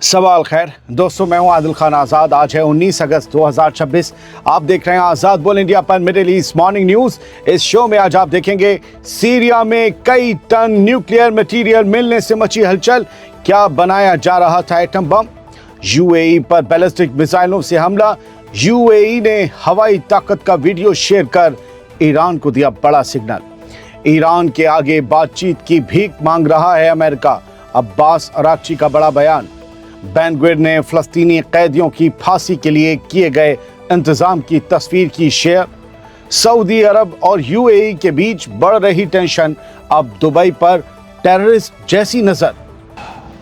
सवाल खैर दोस्तों, मैं हूं आदिल खान आज़ाद। आज है 19 अगस्त 2026। आप देख रहे हैं आज़ाद बोल इंडिया पर मिडिल ईस्ट मॉर्निंग न्यूज़। इस शो में आज आप देखेंगे सीरिया में कई टन न्यूक्लियर मटेरियल मिलने से मची हलचल। क्या बनाया जा रहा था एटम बम? यूएई पर बैलिस्टिक मिसाइलों से हमला। यूएई ने हवाई ताकत का वीडियो शेयर कर ईरान को दिया बड़ा सिग्नल। ईरान के आगे बातचीत की भीख मांग रहा है अमेरिका। अब्बास अराक्ची का बड़ा बयान। बेन गुविर ने फलस्तीनी कैदियों की फांसी के लिए किए गए इंतजाम की तस्वीर की शेयर। सऊदी अरब और यूएई के बीच बढ़ रही टेंशन, अब दुबई पर टेररिस्ट जैसी नजर।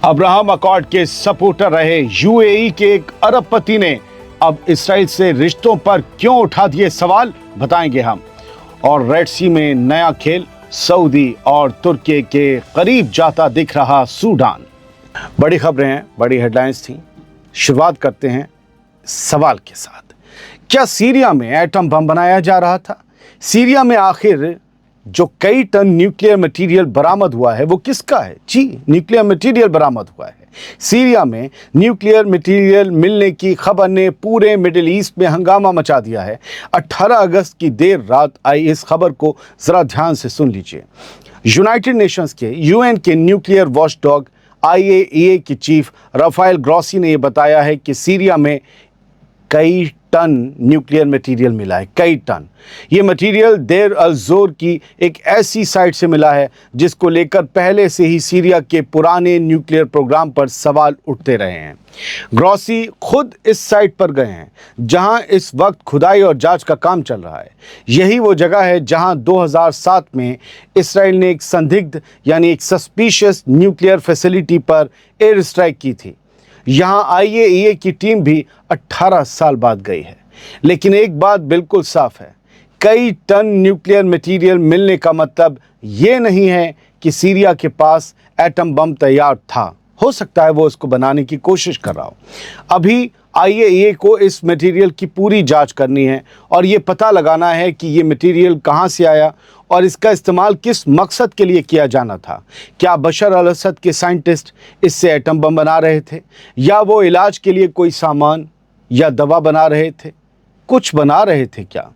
अब्राहम अकॉर्ड के सपोर्टर रहे यूएई के एक अरबपति ने अब इसराइल से रिश्तों पर क्यों उठा दिए सवाल, बताएंगे हम। और रेड सी में नया खेल, सऊदी और तुर्की के करीब जाता दिख रहा सूडान। बड़ी खबरें हैं, बड़ी हेडलाइंस थी। शुरुआत करते हैं सवाल के साथ। क्या सीरिया में एटम बम बनाया जा रहा था? सीरिया में आखिर जो कई टन न्यूक्लियर मटेरियल बरामद हुआ है वो किसका है? जी, न्यूक्लियर मटेरियल बरामद हुआ है। सीरिया में न्यूक्लियर मटेरियल मिलने की खबर ने पूरे मिडिल ईस्ट में हंगामा मचा दिया है। 18 अगस्त की देर रात आई इस खबर को जरा ध्यान से सुन लीजिए। यूनाइटेड नेशंस के यूएन के न्यूक्लियर वॉचडॉग IAEA की चीफ राफेल ग्रॉसी ने यह बताया है कि सीरिया में कई टन न्यूक्लियर मटेरियल मिला है। कई टन। ये मटेरियल देर अल जोर की एक ऐसी साइट से मिला है जिसको लेकर पहले से ही सीरिया के पुराने न्यूक्लियर प्रोग्राम पर सवाल उठते रहे हैं। ग्रॉसी खुद इस साइट पर गए हैं जहां इस वक्त खुदाई और जांच का काम चल रहा है। यही वो जगह है जहां 2007 में इसराइल ने एक संदिग्ध यानी एक सस्पिशियस न्यूक्लियर फैसिलिटी पर एयर स्ट्राइक की थी। यहां IAEA की टीम भी 18 साल बाद गई है। लेकिन एक बात बिल्कुल साफ है, कई टन न्यूक्लियर मटेरियल मिलने का मतलब ये नहीं है कि सीरिया के पास एटम बम तैयार था। हो सकता है वो इसको बनाने की कोशिश कर रहा हो। अभी IAEA को इस मटेरियल की पूरी जांच करनी है और ये पता लगाना है कि ये मटेरियल कहाँ से आया और इसका इस्तेमाल किस मकसद के लिए किया जाना था। क्या बशर अल असद के साइंटिस्ट इससे एटम बम बना रहे थे, या वो इलाज के लिए कोई सामान या दवा बना रहे थे? कुछ बना रहे थे क्या?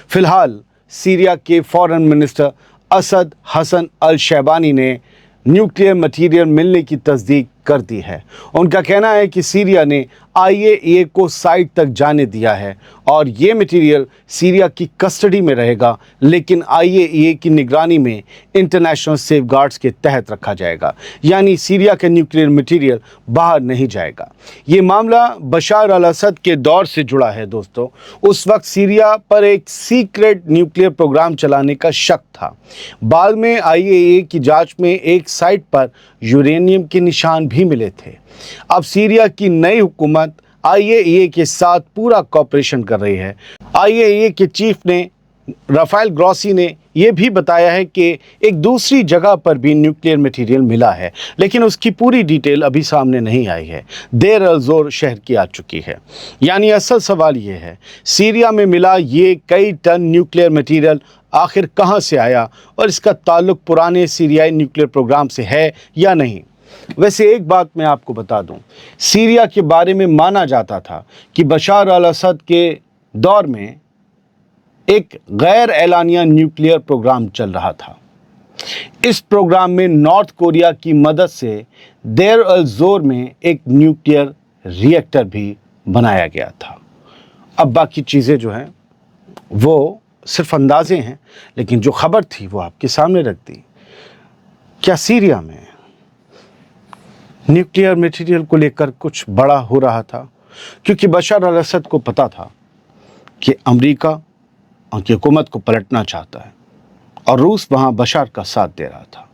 फिलहाल सीरिया के फॉरेन मिनिस्टर असद हसन अल शैबानी ने न्यूक्लियर मटेरियल मिलने की तस्दीक कर दी है। उनका कहना है कि सीरिया ने IAEA को साइट तक जाने दिया है और ये मटेरियल सीरिया की कस्टडी में रहेगा, लेकिन IAEA की निगरानी में इंटरनेशनल सेफगार्ड्स के तहत रखा जाएगा। यानी सीरिया का न्यूक्लियर मटेरियल बाहर नहीं जाएगा। ये मामला बशार अल असद के दौर से जुड़ा है दोस्तों। उस वक्त सीरिया पर एक सीक्रेट न्यूक्लियर प्रोग्राम चलाने का शक था। बाद में IAEA की जांच में एक साइट पर यूरेनियम के निशान भी मिले थे। अब सीरिया की नई हुकूमत IAEA के साथ पूरा कोऑपरेशन कर रही है। IAEA के चीफ ने राफेल ग्रॉसी ने यह भी बताया है कि एक दूसरी जगह पर भी न्यूक्लियर मटेरियल मिला है, लेकिन उसकी पूरी डिटेल अभी सामने नहीं आई है। देर अल जोर शहर की आ चुकी है। यानी असल सवाल ये है, सीरिया में मिला ये कई टन न्यूक्लियर मटेरियल आखिर कहां से आया और इसका ताल्लुक पुराने सीरियाई न्यूक्लियर प्रोग्राम से है या नहीं? वैसे एक बात मैं आपको बता दूं, सीरिया के बारे में माना जाता था कि बशार अल असद के दौर में एक गैर एलानिया न्यूक्लियर प्रोग्राम चल रहा था। इस प्रोग्राम में नॉर्थ कोरिया की मदद से देर अल जोर में एक न्यूक्लियर रिएक्टर भी बनाया गया था। अब बाकी चीज़ें जो हैं वो सिर्फ अंदाजे हैं, लेकिन जो खबर थी वो आपके सामने रख दी। क्या सीरिया में न्यूक्लियर मटेरियल को लेकर कुछ बड़ा हो रहा था? क्योंकि बशर अल असद को पता था कि अमेरिका उनकी हुकूमत को पलटना चाहता है और रूस वहाँ बशर का साथ दे रहा था।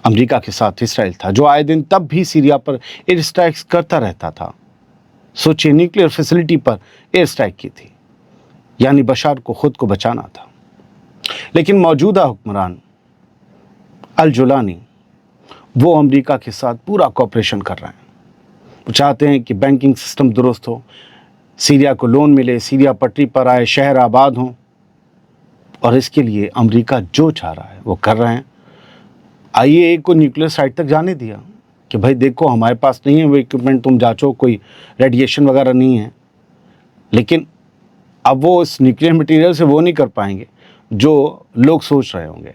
अमेरिका के साथ इसराइल था जो आए दिन तब भी सीरिया पर एयर स्ट्राइक्स करता रहता था। सोचिए, न्यूक्लियर फैसिलिटी पर एयर स्ट्राइक की थी, यानी बशर को खुद को बचाना था। लेकिन मौजूदा हुक्मरान अल जुलानी वो अमेरिका के साथ पूरा कोऑपरेशन कर रहे हैं। वो चाहते हैं कि बैंकिंग सिस्टम दुरुस्त हो, सीरिया को लोन मिले, सीरिया पटरी पर आए, शहर आबाद हों, और इसके लिए अमेरिका जो चाह रहा है वो कर रहे हैं। IAEA को न्यूक्लियर साइट तक जाने दिया कि भाई देखो हमारे पास नहीं है वो इक्विपमेंट, तुम जांचो, कोई रेडिएशन वगैरह नहीं है। लेकिन अब वो इस न्यूक्लियर मटेरियल से वो नहीं कर पाएंगे जो लोग सोच रहे होंगे,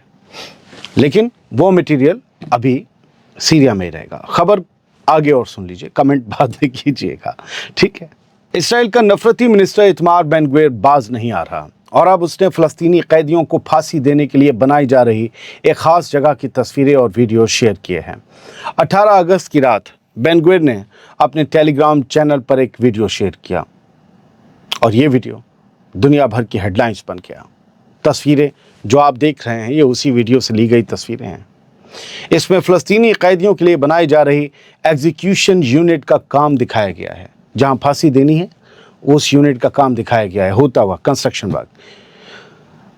लेकिन वो मटेरियल अभी सीरिया में ही रहेगा। खबर आगे और सुन लीजिए, कमेंट बाद में कीजिएगा, ठीक है। इसराइल का नफरती मिनिस्टर इतमार बेन ग्विर बाज नहीं आ रहा और अब उसने फ़लस्तीनी कैदियों को फांसी देने के लिए बनाई जा रही एक ख़ास जगह की तस्वीरें और वीडियो शेयर किए हैं। 18 अगस्त की रात बेन ग्विर ने अपने टेलीग्राम चैनल पर एक वीडियो शेयर किया और ये वीडियो दुनिया भर की हेडलाइंस बन गया। तस्वीरें जो आप देख रहे हैं ये उसी वीडियो से ली गई तस्वीरें हैं। इसमें फ़लस्तीनी कैदियों के लिए बनाई जा रही एग्जीक्यूशन यूनिट का काम दिखाया गया है। जहां फांसी देनी है उस यूनिट का काम दिखाया गया है, होता हुआ कंस्ट्रक्शन वर्क।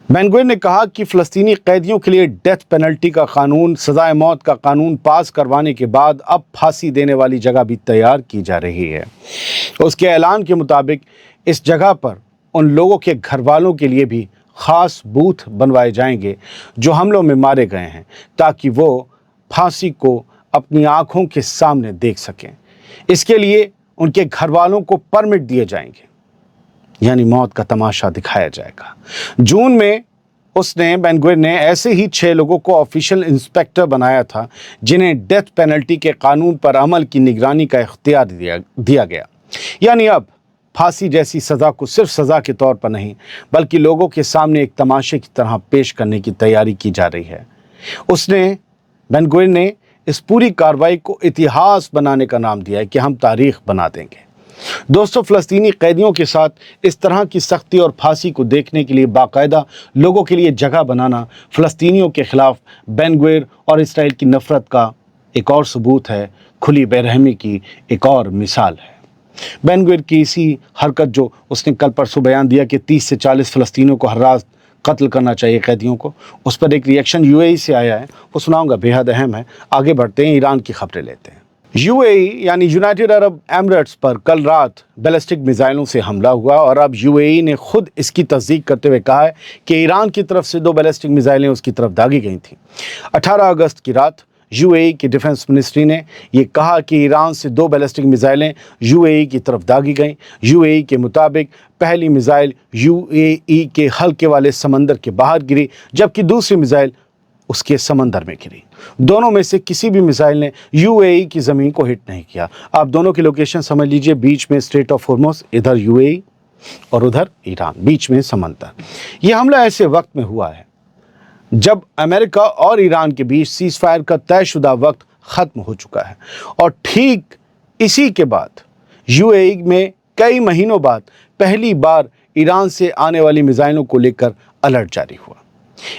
बेन ग्विर ने कहा कि फ़लस्तीनी कैदियों के लिए डेथ पेनल्टी का कानून, सज़ाए मौत का कानून पास करवाने के बाद अब फांसी देने वाली जगह भी तैयार की जा रही है। उसके ऐलान के मुताबिक इस जगह पर उन लोगों के घर वालों के लिए भी ख़ास बूथ बनवाए जाएंगे जो हमलों में मारे गए हैं, ताकि वो फांसी को अपनी आँखों के सामने देख सकें। इसके लिए उनके घर वालों को परमिट दिए जाएंगे, यानी मौत का तमाशा दिखाया जाएगा। जून में उसने बेन ग्विर ने ऐसे ही 6 लोगों को ऑफिशियल इंस्पेक्टर बनाया था जिन्हें डेथ पेनल्टी के कानून पर अमल की निगरानी का इख्तियार दिया गया। यानी अब फांसी जैसी सज़ा को सिर्फ सज़ा के तौर पर नहीं बल्कि लोगों के सामने एक तमाशे की तरह पेश करने की तैयारी की जा रही है। बेन ग्विर ने इस पूरी कार्रवाई को इतिहास बनाने का नाम दिया है कि हम तारीख बना देंगे। दोस्तों, फ़लस्तीनी कैदियों के साथ इस तरह की सख्ती और फांसी को देखने के लिए बाकायदा लोगों के लिए जगह बनाना फ़लस्तीनियों के ख़िलाफ़ बेन ग्विर और इसराइल की नफ़रत का एक और सबूत है, खुली बेरहमी की एक और मिसाल है। बेन ग्विर की इसी हरकत जो उसने कल परसों बयान दिया कि 30 से 40 फ़लस्तीनियों को हर रात कत्ल करना चाहिए कैदियों को, उस पर एक रिएक्शन यूएई से आया है, वो सुनाऊंगा, बेहद अहम है। आगे बढ़ते हैं, ईरान की खबरें लेते हैं। यूएई यानी यूनाइटेड अरब एमिरेट्स पर कल रात बैलिस्टिक मिसाइलों से हमला हुआ और अब यूएई ने खुद इसकी तस्दीक करते हुए कहा है कि ईरान की तरफ से 2 बैलिस्टिक मिसाइलें उसकी तरफ दागी गई थीं। 18 अगस्त की रात यूएई की डिफेंस मिनिस्ट्री ने यह कहा कि ईरान से 2 बैलिस्टिक मिसाइलें यूएई की तरफ दागी गईं। यूएई के मुताबिक पहली मिसाइल यूएई के हल्के वाले समंदर के बाहर गिरी, जबकि दूसरी मिसाइल उसके समंदर में गिरी। दोनों में से किसी भी मिसाइल ने यूएई की ज़मीन को हिट नहीं किया। आप दोनों की लोकेशन समझ लीजिए, बीच में स्ट्रेट ऑफ हॉर्मुज़, इधर यूएई और उधर ईरान, बीच में समंदर। यह हमला ऐसे वक्त में हुआ है जब अमेरिका और ईरान के बीच सीज़ फायर का तयशुदा वक्त ख़त्म हो चुका है और ठीक इसी के बाद यूएई में कई महीनों बाद पहली बार ईरान से आने वाली मिसाइलों को लेकर अलर्ट जारी हुआ।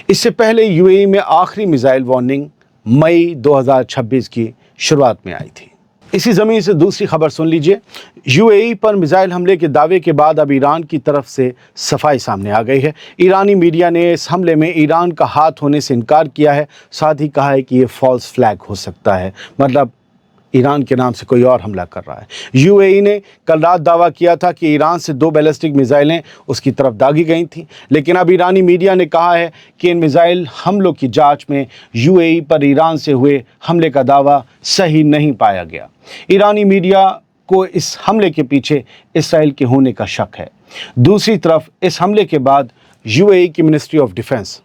इससे पहले यूएई में आखिरी मिसाइल वार्निंग मई 2026 की शुरुआत में आई थी। इसी ज़मीन से दूसरी खबर सुन लीजिए। यूएई पर मिसाइल हमले के दावे के बाद अब ईरान की तरफ से सफाई सामने आ गई है। ईरानी मीडिया ने इस हमले में ईरान का हाथ होने से इनकार किया है, साथ ही कहा है कि ये फॉल्स फ्लैग हो सकता है, मतलब ईरान के नाम से कोई और हमला कर रहा है। यूएई ने कल रात दावा किया था कि ईरान से 2 बैलिस्टिक मिसाइलें उसकी तरफ दागी गई थीं, लेकिन अब ईरानी मीडिया ने कहा है कि इन मिसाइल हमलों की जांच में यूएई पर ईरान से हुए हमले का दावा सही नहीं पाया गया। ईरानी मीडिया को इस हमले के पीछे इसराइल के होने का शक है। दूसरी तरफ इस हमले के बाद यूएई की मिनिस्ट्री ऑफ डिफेंस,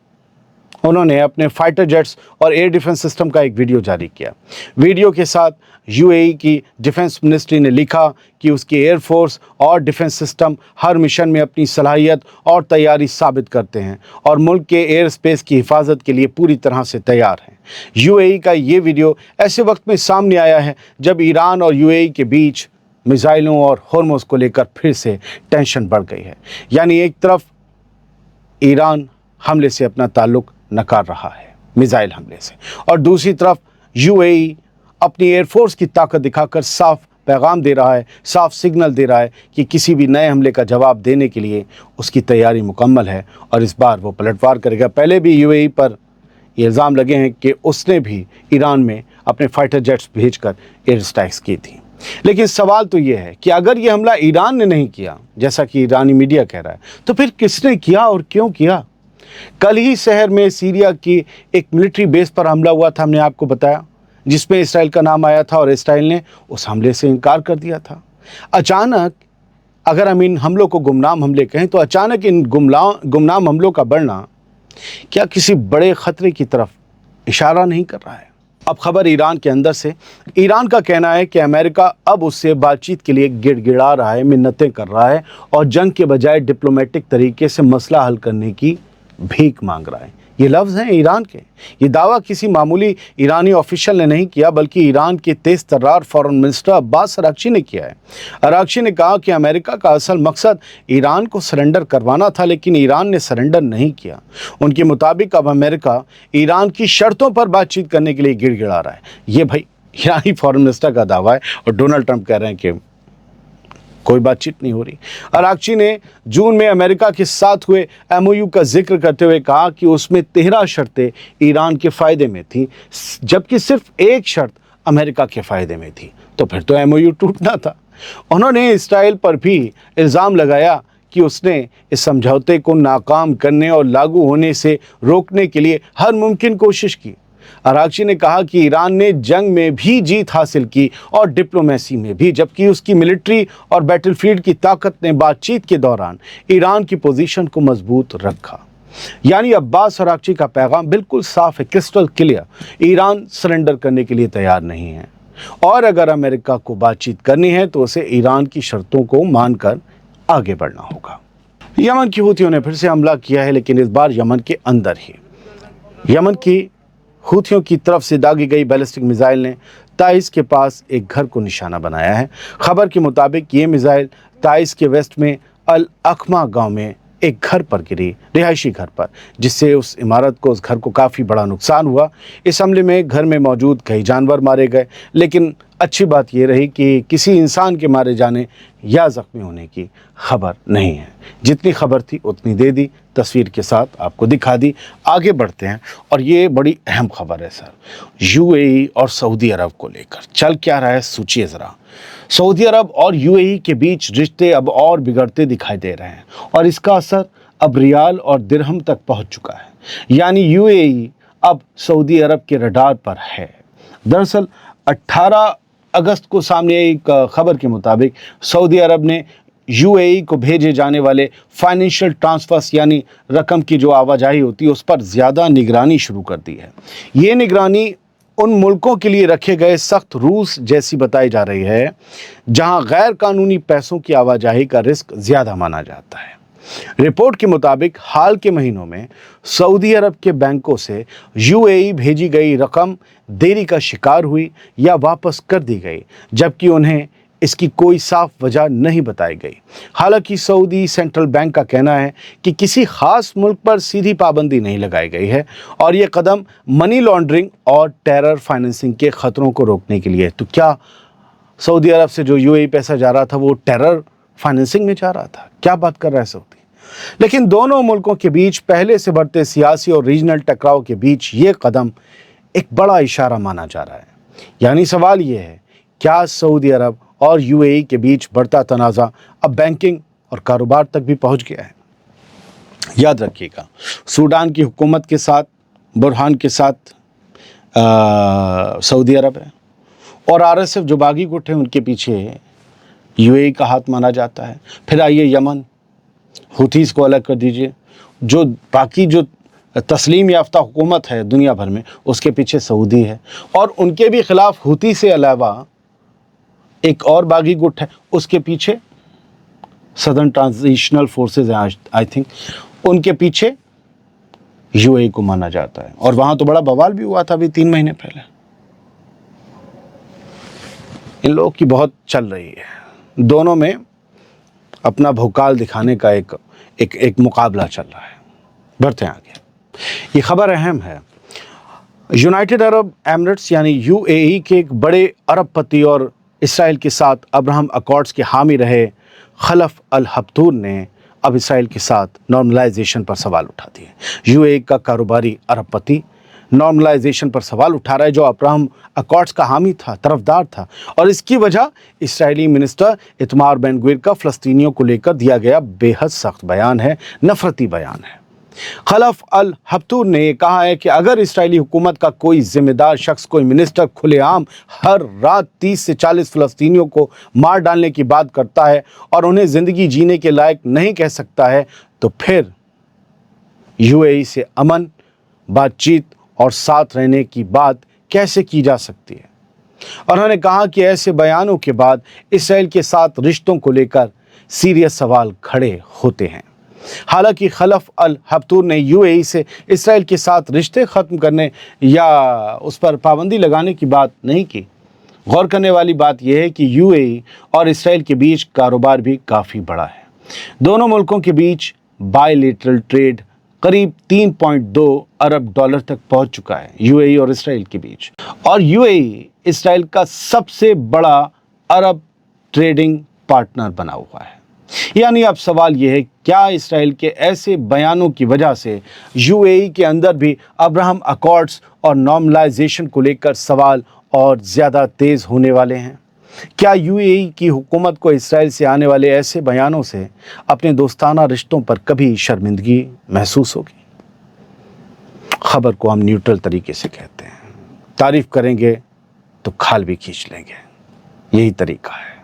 उन्होंने अपने फाइटर जेट्स और एयर डिफेंस सिस्टम का एक वीडियो जारी किया। वीडियो के साथ यूएई की डिफेंस मिनिस्ट्री ने लिखा कि उसकी एयरफोर्स और डिफेंस सिस्टम हर मिशन में अपनी सलाहियत और तैयारी साबित करते हैं और मुल्क के एयर स्पेस की हिफाजत के लिए पूरी तरह से तैयार हैं। यूएई का ये वीडियो ऐसे वक्त में सामने आया है जब ईरान और यूएई के बीच मिसाइलों और हॉर्मुज़ को लेकर फिर से टेंशन बढ़ गई है। यानी एक तरफ ईरान हमले से अपना ताल्लुक नकार रहा है, मिसाइल हमले से, और दूसरी तरफ यूएई अपनी एयरफोर्स की ताकत दिखाकर साफ पैगाम दे रहा है, साफ सिग्नल दे रहा है कि किसी भी नए हमले का जवाब देने के लिए उसकी तैयारी मुकम्मल है और इस बार वो पलटवार करेगा। पहले भी यूएई पर ये इल्ज़ाम लगे हैं कि उसने भी ईरान में अपने फाइटर जेट्स भेजकर एयर स्ट्राइक्स की थी। लेकिन सवाल तो ये है कि अगर ये हमला ईरान ने नहीं किया, जैसा कि ईरानी मीडिया कह रहा है, तो फिर किसने किया और क्यों किया? कल ही शहर में सीरिया की एक मिलिट्री बेस पर हमला हुआ था, हमने आपको बताया, जिसमें इसराइल का नाम आया था और इसराइल ने उस हमले से इनकार कर दिया था। अचानक, अगर हम इन हमलों को गुमनाम हमले कहें, तो अचानक इन गुमनाम हमलों का बढ़ना क्या किसी बड़े खतरे की तरफ इशारा नहीं कर रहा है? अब खबर ईरान के अंदर से। ईरान का कहना है कि अमेरिका अब उससे बातचीत के लिए गिड़गिड़ा रहा है, मिन्नतें कर रहा है और जंग के बजाय डिप्लोमेटिक तरीके से मसला हल करने की भीख मांग रहा है। ये लफ्ज़ हैं ईरान के। ये दावा किसी मामूली ईरानी ऑफिशियल ने नहीं किया, बल्कि ईरान के तेज तर्रार फॉरेन मिनिस्टर अब्बास अरागची ने किया है। अरागची ने कहा कि अमेरिका का असल मकसद ईरान को सरेंडर करवाना था, लेकिन ईरान ने सरेंडर नहीं किया। उनके मुताबिक अब अमेरिका ईरान की शर्तों पर बातचीत करने के लिए गिड़गिड़ा रहा है। ये भाई ईरानी फॉरेन मिनिस्टर का दावा है और डोनाल्ड ट्रंप कह रहे हैं कि कोई बातचीत नहीं हो रही। अरागची ने जून में अमेरिका के साथ हुए MOU का जिक्र करते हुए कहा कि उसमें 13 शर्तें ईरान के फ़ायदे में थी, जबकि सिर्फ एक शर्त अमेरिका के फ़ायदे में थी। तो फिर तो MOU टूटना था। उन्होंने इसराइल पर भी इल्ज़ाम लगाया कि उसने इस समझौते को नाकाम करने और लागू होने से रोकने के लिए हर मुमकिन कोशिश की। अरागची ने कहा कि ईरान ने जंग में भी जीत हासिल की और डिप्लोमेसी में भी, जबकि उसकी मिलिट्री और बैटलफील्ड की ताकत ने बातचीत के दौरान ईरान की पोजीशन को मजबूत रखा। यानी अब्बास अरागची का पैगाम बिल्कुल साफ है, क्रिस्टल क्लियर। ईरान सरेंडर करने के लिए तैयार नहीं है और अगर अमेरिका को बातचीत करनी है तो उसे ईरान की शर्तों को मानकर आगे बढ़ना होगा। यमन की हूथियों ने फिर से हमला किया है, लेकिन इस बार यमन के अंदर ही। यमन की हूथियों की तरफ से दागी गई बैलिस्टिक मिसाइल ने ताइज के पास एक घर को निशाना बनाया है। खबर के मुताबिक ये मिसाइल ताइज के वेस्ट में अल अखमा गांव में एक घर पर गिरी, रिहायशी घर पर, जिससे उस इमारत को, उस घर को काफ़ी बड़ा नुकसान हुआ। इस हमले में घर में मौजूद कई जानवर मारे गए, लेकिन अच्छी बात यह रही कि किसी इंसान के मारे जाने या ज़ख्मी होने की खबर नहीं है। जितनी खबर थी उतनी दे दी, तस्वीर के साथ आपको दिखा दी। आगे बढ़ते हैं और ये बड़ी अहम खबर है सर, UAE और सऊदी अरब को लेकर चल क्या रहा है, सोचिए ज़रा। सऊदी अरब और UAE के बीच रिश्ते अब और बिगड़ते दिखाई दे रहे हैं और इसका असर अब रियाल और दिरहम तक पहुंच चुका है। यानी UAE अब सऊदी अरब के रडार पर है। दरअसल 18 अगस्त को सामने एक खबर के मुताबिक सऊदी अरब ने UAE को भेजे जाने वाले फाइनेंशियल ट्रांसफर्स, यानी रकम की जो आवाजाही होती है, उस पर ज़्यादा निगरानी शुरू कर दी है। ये निगरानी उन मुल्कों के लिए रखे गए सख्त रूल्स जैसी बताई जा रही है जहां गैर कानूनी पैसों की आवाजाही का रिस्क ज़्यादा माना जाता है। रिपोर्ट के मुताबिक हाल के महीनों में सऊदी अरब के बैंकों से UAE भेजी गई रकम देरी का शिकार हुई या वापस कर दी गई, जबकि उन्हें इसकी कोई साफ वजह नहीं बताई गई। हालांकि सऊदी सेंट्रल बैंक का कहना है कि किसी खास मुल्क पर सीधी पाबंदी नहीं लगाई गई है और ये कदम मनी लॉन्ड्रिंग और टेरर फाइनेंसिंग के खतरों को रोकने के लिए है। तो क्या सऊदी अरब से जो UAE पैसा जा रहा था वो टेरर फाइनेंसिंग में जा रहा था? क्या बात कर रहा है सऊदी? लेकिन दोनों मुल्कों के बीच पहले से बढ़ते सियासी और रीजनल टकराव के बीच ये कदम एक बड़ा इशारा माना जा रहा है। यानी सवाल ये है, क्या सऊदी अरब और UAE के बीच बढ़ता तनाज़ा अब बैंकिंग और कारोबार तक भी पहुंच गया है? याद रखिएगा, सूडान की हुकूमत के साथ, बुरहान के साथ सऊदी अरब है और RSF जो बागी गुट है उनके पीछे UAE का हाथ माना जाता है। फिर आइए यमन, हुतीस को अलग कर दीजिए, जो बाकी जो तस्लीम याफ्ता हुकूमत है दुनिया भर में उसके पीछे सऊदी है और उनके भी ख़िलाफ़ हुती से अलावा एक और बागी गुट है, उसके पीछे सदर्न ट्रांजिशनल फोर्सेस हैं, आई थिंक उनके पीछे UAE को माना जाता है। और वहाँ तो बड़ा बवाल भी हुआ था अभी 3 महीने पहले। इन लोगों की बहुत चल रही है, दोनों में अपना भौकाल दिखाने का एक मुकाबला चल रहा है। बढ़ते हैं आगे, ये खबर अहम है। यूनाइटेड अरब एमिरेट्स यानी UAE के एक बड़े अरबपति और इसराइल के साथ अब्राहम अकॉर्ड्स के हामी रहे खलफ अल हफ्तूर ने अब इसराइल के साथ नॉर्मलाइजेशन पर सवाल उठा दिए। UAE का कारोबारी अरबपति नॉर्मलाइजेशन पर सवाल उठा रहा है जो अब्राहम अकॉर्ड्स का हामी था, तरफदार था, और इसकी वजह इसराइली मिनिस्टर इतमार बेन गवीर का फ़लस्तीनियों को लेकर दिया गया बेहद सख्त बयान है, नफरती बयान है। खलफ अल हफ्तूर ने कहा है कि अगर इस्राएली हुकूमत का कोई जिम्मेदार शख्स, कोई मिनिस्टर खुलेआम हर रात 30 से 40 फ़लस्तीनियों को मार डालने की बात करता है और उन्हें ज़िंदगी जीने के लायक नहीं कह सकता है, तो फिर यूएई से अमन, बातचीत और साथ रहने की बात कैसे की जा सकती है। और उन्होंने कहा कि ऐसे बयानों के बाद इसराइल के साथ रिश्तों को लेकर सीरियस सवाल खड़े होते हैं। हालांकि खलफ अल हफ्तूर ने यूएई से इसराइल के साथ रिश्ते ख़त्म करने या उस पर पाबंदी लगाने की बात नहीं की। गौर करने वाली बात यह है कि यूएई और इसराइल के बीच कारोबार भी काफ़ी बड़ा है। दोनों मुल्कों के बीच बायलैटरल ट्रेड करीब 3.2 अरब डॉलर तक पहुंच चुका है यूएई और इसराइल के बीच। और यूएई इसराइल का सबसे बड़ा अरब ट्रेडिंग पार्टनर बना हुआ है। यानी अब सवाल यह है, क्या इसराइल के ऐसे बयानों की वजह से यूएई के अंदर भी अब्राहम अकॉर्ड्स और नॉर्मलाइजेशन को लेकर सवाल और ज़्यादा तेज़ होने वाले हैं? क्या यूएई की हुकूमत को इसराइल से आने वाले ऐसे बयानों से अपने दोस्ताना रिश्तों पर कभी शर्मिंदगी महसूस होगी? खबर को हम न्यूट्रल तरीके से कहते हैं, तारीफ़ करेंगे तो खाल भी खींच लेंगे, यही तरीका है।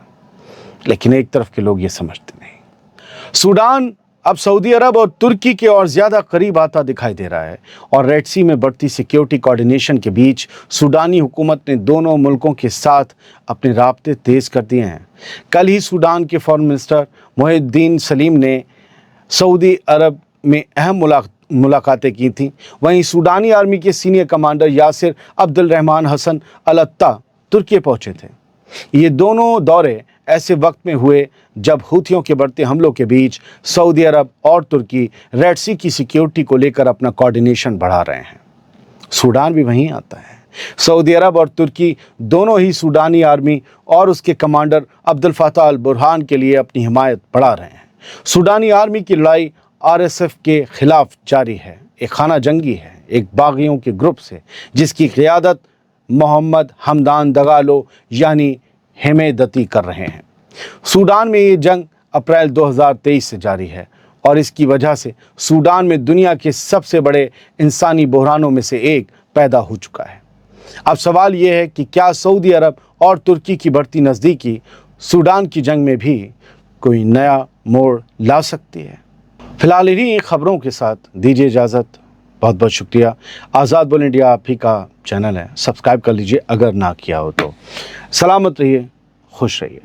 लेकिन एक तरफ के लोग ये समझते नहीं। सूडान अब सऊदी अरब और तुर्की के और ज़्यादा करीब आता दिखाई दे रहा है और रेड सी में बढ़ती सिक्योरिटी कोऑर्डिनेशन के बीच सूडानी हुकूमत ने दोनों मुल्कों के साथ अपने राब्ते तेज़ कर दिए हैं। कल ही सूडान के फॉरेन मिनिस्टर मोहिउद्दीन सलीम ने सऊदी अरब में अहम मुलाकातें की थीं। वहीं सूडानी आर्मी के सीनियर कमांडर यासिर अब्दुल रहमान हसन अल अत्ता तुर्की पहुंचे थे। ये दोनों दौरे ऐसे वक्त में हुए जब हूथियों के बढ़ते हमलों के बीच सऊदी अरब और तुर्की रेड सी की सिक्योरिटी को लेकर अपना कोऑर्डिनेशन बढ़ा रहे हैं। सूडान भी वहीं आता है। सऊदी अरब और तुर्की दोनों ही सूडानी आर्मी और उसके कमांडर अब्दुल फताह अल बुरहान के लिए अपनी हिमायत बढ़ा रहे हैं। सूडानी आर्मी की लड़ाई आरएसएफ के खिलाफ जारी है। एक खाना जंगी है, एक बागियों के ग्रुप से, जिसकी क़ियादत मोहम्मद हमदान दगालो यानी हेमेदती कर रहे हैं। सूडान में ये जंग अप्रैल 2023 से जारी है और इसकी वजह से सूडान में दुनिया के सबसे बड़े इंसानी बहरानों में से एक पैदा हो चुका है। अब सवाल ये है कि क्या सऊदी अरब और तुर्की की बढ़ती नज़दीकी सूडान की जंग में भी कोई नया मोड़ ला सकती है? फिलहाल इन्हीं खबरों के साथ दीजिए इजाज़त। बहुत बहुत शुक्रिया। आज़ाद बोल इंडिया आप ही का चैनल है, सब्सक्राइब कर लीजिए अगर ना किया हो तो। सलामत रहिए, खुश रहिए।